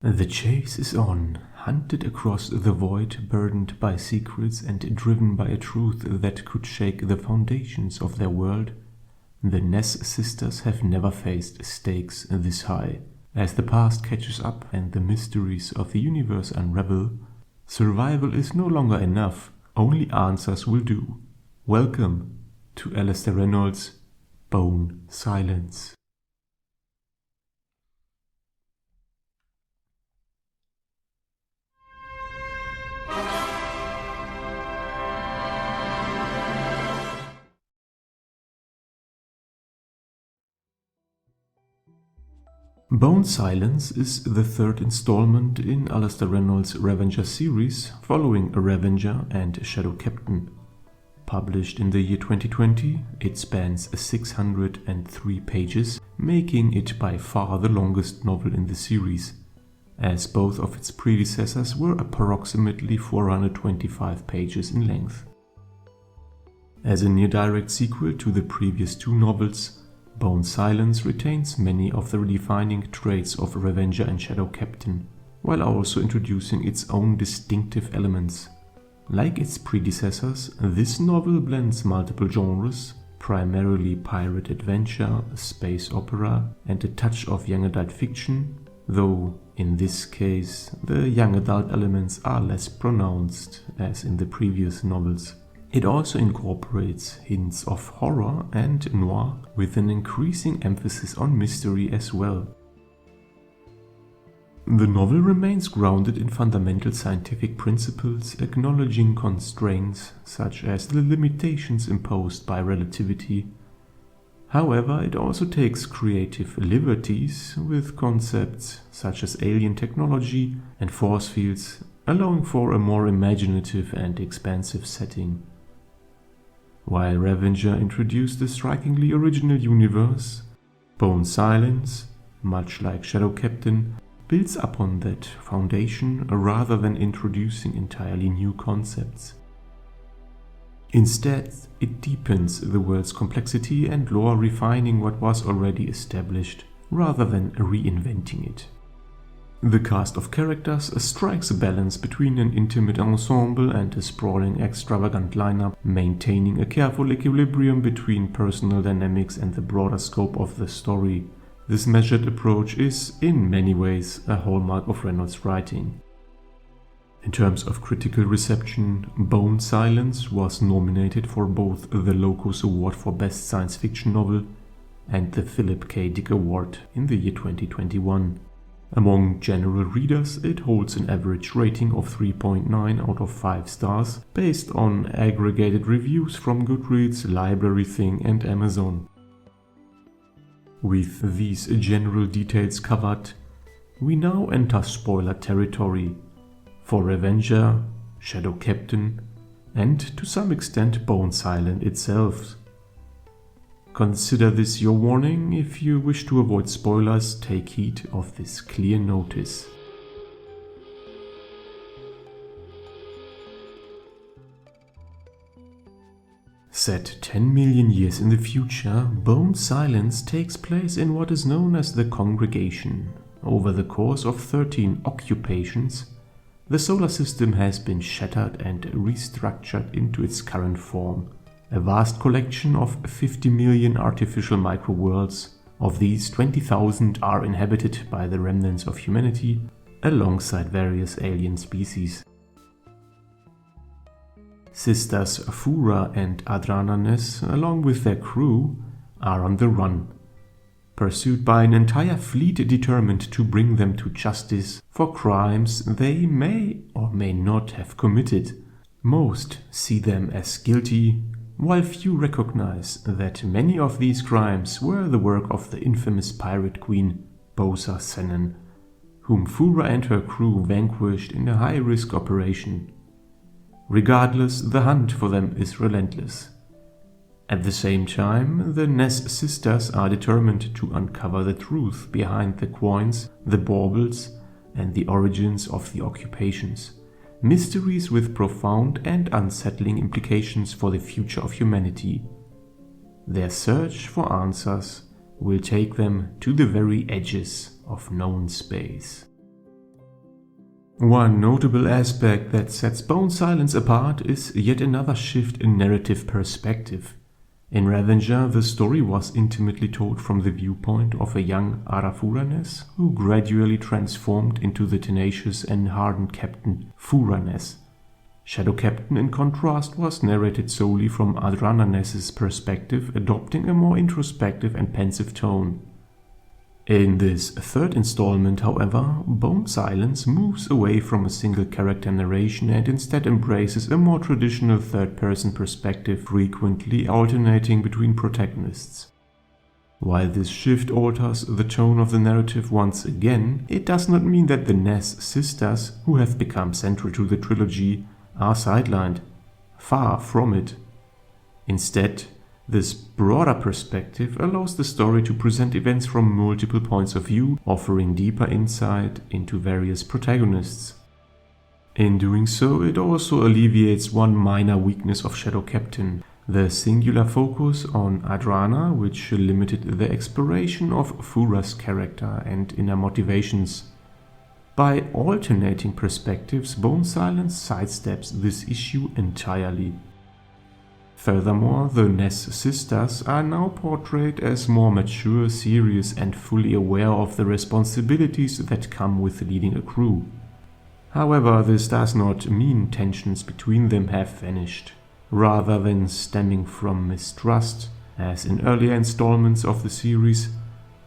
The chase is on, hunted across the void, burdened by secrets and driven by a truth that could shake the foundations of their world. The Ness sisters have never faced stakes this high. As the past catches up and the mysteries of the universe unravel, survival is no longer enough, only answers will do. Welcome to Alastair Reynolds' Bone Silence. Bone Silence is the third installment in Alastair Reynolds' Revenger series, following Revenger and Shadow Captain. Published in the year 2020, it spans 603 pages, making it by far the longest novel in the series, as both of its predecessors were approximately 425 pages in length. As a near-direct sequel to the previous two novels, Bone Silence retains many of the defining traits of Revenger and Shadow Captain, while also introducing its own distinctive elements. Like its predecessors, this novel blends multiple genres, primarily pirate adventure, space opera, and a touch of young adult fiction, though in this case the young adult elements are less pronounced as in the previous novels. It also incorporates hints of horror and noir, with an increasing emphasis on mystery as well. The novel remains grounded in fundamental scientific principles, acknowledging constraints such as the limitations imposed by relativity. However, it also takes creative liberties with concepts such as alien technology and force fields, allowing for a more imaginative and expansive setting. While Revenger introduced a strikingly original universe, Bone Silence, much like Shadow Captain, builds upon that foundation rather than introducing entirely new concepts. Instead, it deepens the world's complexity and lore, refining what was already established rather than reinventing it. The cast of characters strikes a balance between an intimate ensemble and a sprawling, extravagant lineup, maintaining a careful equilibrium between personal dynamics and the broader scope of the story. This measured approach is, in many ways, a hallmark of Reynolds' writing. In terms of critical reception, Bone Silence was nominated for both the Locus Award for Best Science Fiction Novel and the Philip K. Dick Award in the year 2021. Among general readers, it holds an average rating of 3.9 out of 5 stars, based on aggregated reviews from Goodreads, Library Thing, and Amazon. With these general details covered, we now enter spoiler territory for Revenger, Shadow Captain, and to some extent Bone Silence itself. Consider this your warning. If you wish to avoid spoilers, take heed of this clear notice. Set 10 million years in the future, Bone Silence takes place in what is known as the Congregation. Over the course of 13 occupations, the solar system has been shattered and restructured into its current form. A vast collection of 50 million artificial microworlds. Of these, 20,000 are inhabited by the remnants of humanity, alongside various alien species. Sisters Fura and Adrana Ness, along with their crew, are on the run, pursued by an entire fleet determined to bring them to justice for crimes they may or may not have committed. Most see them as guilty, while few recognize that many of these crimes were the work of the infamous pirate queen Bosa Sennen, whom Fura and her crew vanquished in a high-risk operation. Regardless, the hunt for them is relentless. At the same time, the Ness sisters are determined to uncover the truth behind the coins, the baubles, and the origins of the occupations. Mysteries with profound and unsettling implications for the future of humanity. Their search for answers will take them to the very edges of known space. One notable aspect that sets Bone Silence apart is yet another shift in narrative perspective. In Revenger, the story was intimately told from the viewpoint of a young Arafuranes who gradually transformed into the tenacious and hardened Captain Furanes. Shadow Captain, in contrast, was narrated solely from Adrananes's perspective, adopting a more introspective and pensive tone. In this third installment, however, Bone Silence moves away from a single character narration and instead embraces a more traditional third-person perspective, frequently alternating between protagonists. While this shift alters the tone of the narrative once again, it does not mean that the Ness sisters, who have become central to the trilogy, are sidelined. Far from it. Instead, this broader perspective allows the story to present events from multiple points of view, offering deeper insight into various protagonists. In doing so, it also alleviates one minor weakness of Shadow Captain, the singular focus on Adrana, which limited the exploration of Fura's character and inner motivations. By alternating perspectives, Bone Silence sidesteps this issue entirely. Furthermore, the Ness sisters are now portrayed as more mature, serious, and fully aware of the responsibilities that come with leading a crew. However, this does not mean tensions between them have vanished, rather than stemming from mistrust, as in earlier installments of the series.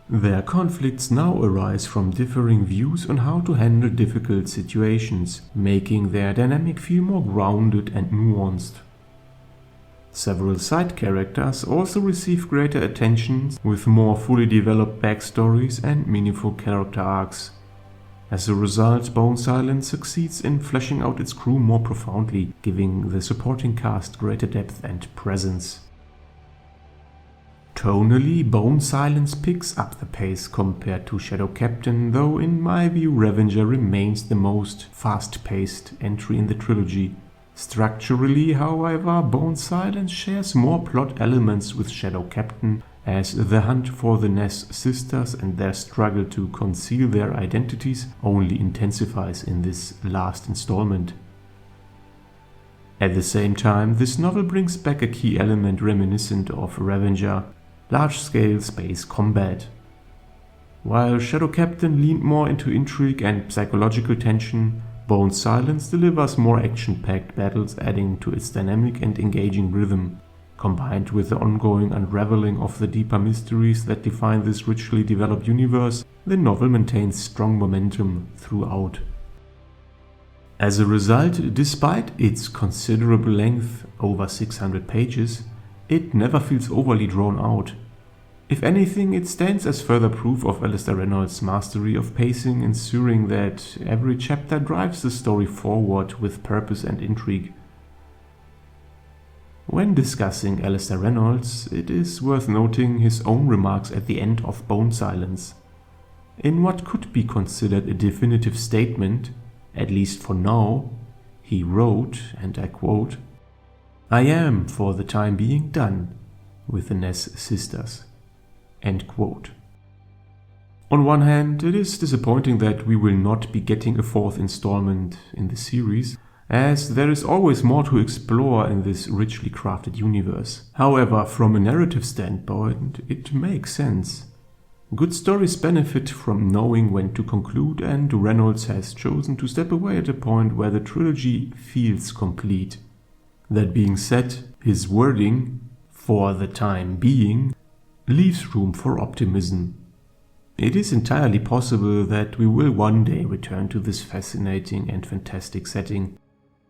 Their conflicts now arise from differing views on how to handle difficult situations, making their dynamic feel more grounded and nuanced. Several side characters also receive greater attention, with more fully developed backstories and meaningful character arcs. As a result, Bone Silence succeeds in fleshing out its crew more profoundly, giving the supporting cast greater depth and presence. Tonally, Bone Silence picks up the pace compared to Shadow Captain, though in my view Revenger remains the most fast-paced entry in the trilogy. Structurally, however, Bone Silence shares more plot elements with Shadow Captain, as the hunt for the Ness sisters and their struggle to conceal their identities only intensifies in this last installment. At the same time, this novel brings back a key element reminiscent of Revenger: large-scale space combat. While Shadow Captain leaned more into intrigue and psychological tension, Bone Silence delivers more action-packed battles, adding to its dynamic and engaging rhythm. Combined with the ongoing unraveling of the deeper mysteries that define this richly developed universe, the novel maintains strong momentum throughout. As a result, despite its considerable length, over 600 pages, it never feels overly drawn out. If anything, it stands as further proof of Alastair Reynolds' mastery of pacing, ensuring that every chapter drives the story forward with purpose and intrigue. When discussing Alastair Reynolds, it is worth noting his own remarks at the end of Bone Silence. In what could be considered a definitive statement, at least for now, he wrote, and I quote, "I am, for the time being, done with the Ness sisters." End quote. On one hand, it is disappointing that we will not be getting a fourth installment in the series, as there is always more to explore in this richly crafted universe. However, from a narrative standpoint, it makes sense. Good stories benefit from knowing when to conclude, and Reynolds has chosen to step away at a point where the trilogy feels complete. That being said, his wording, "for the time being," leaves room for optimism. It is entirely possible that we will one day return to this fascinating and fantastic setting,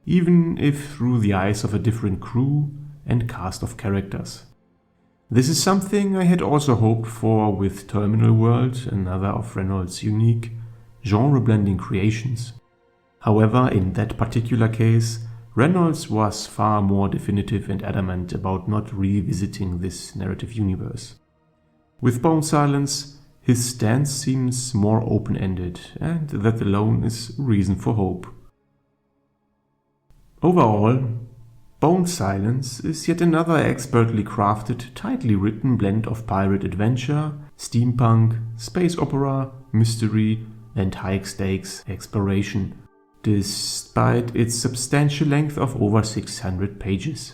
even if through the eyes of a different crew and cast of characters. This is something I had also hoped for with Terminal World, another of Reynolds' unique, genre-blending creations. However, in that particular case, Reynolds was far more definitive and adamant about not revisiting this narrative universe. With Bone Silence, his stance seems more open-ended, and that alone is reason for hope. Overall, Bone Silence is yet another expertly crafted, tightly written blend of pirate adventure, steampunk, space opera, mystery, and high-stakes exploration. despite its substantial length of over 600 pages.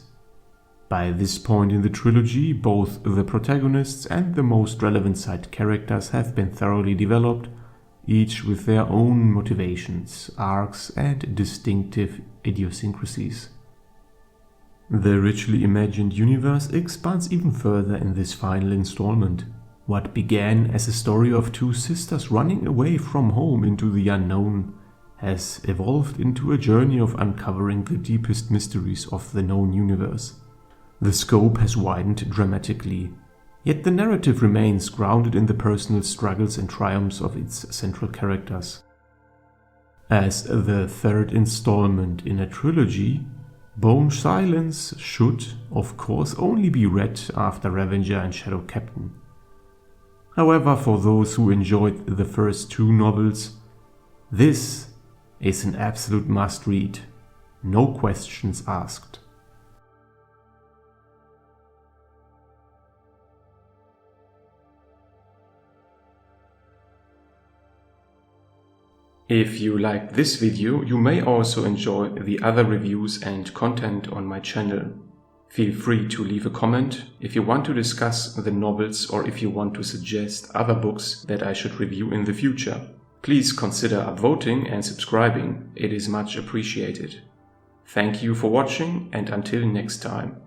By this point in the trilogy, both the protagonists and the most relevant side characters have been thoroughly developed, each with their own motivations, arcs, and distinctive idiosyncrasies. The richly imagined universe expands even further in this final installment. What began as a story of two sisters running away from home into the unknown has evolved into a journey of uncovering the deepest mysteries of the known universe. The scope has widened dramatically, yet the narrative remains grounded in the personal struggles and triumphs of its central characters. As the third installment in a trilogy, Bone Silence should, of course, only be read after Revenger and Shadow Captain. However, for those who enjoyed the first two novels, this is an absolute must-read, no questions asked. If you liked this video, you may also enjoy the other reviews and content on my channel. Feel free to leave a comment if you want to discuss the novels or if you want to suggest other books that I should review in the future. Please consider upvoting and subscribing, it is much appreciated. Thank you for watching and until next time.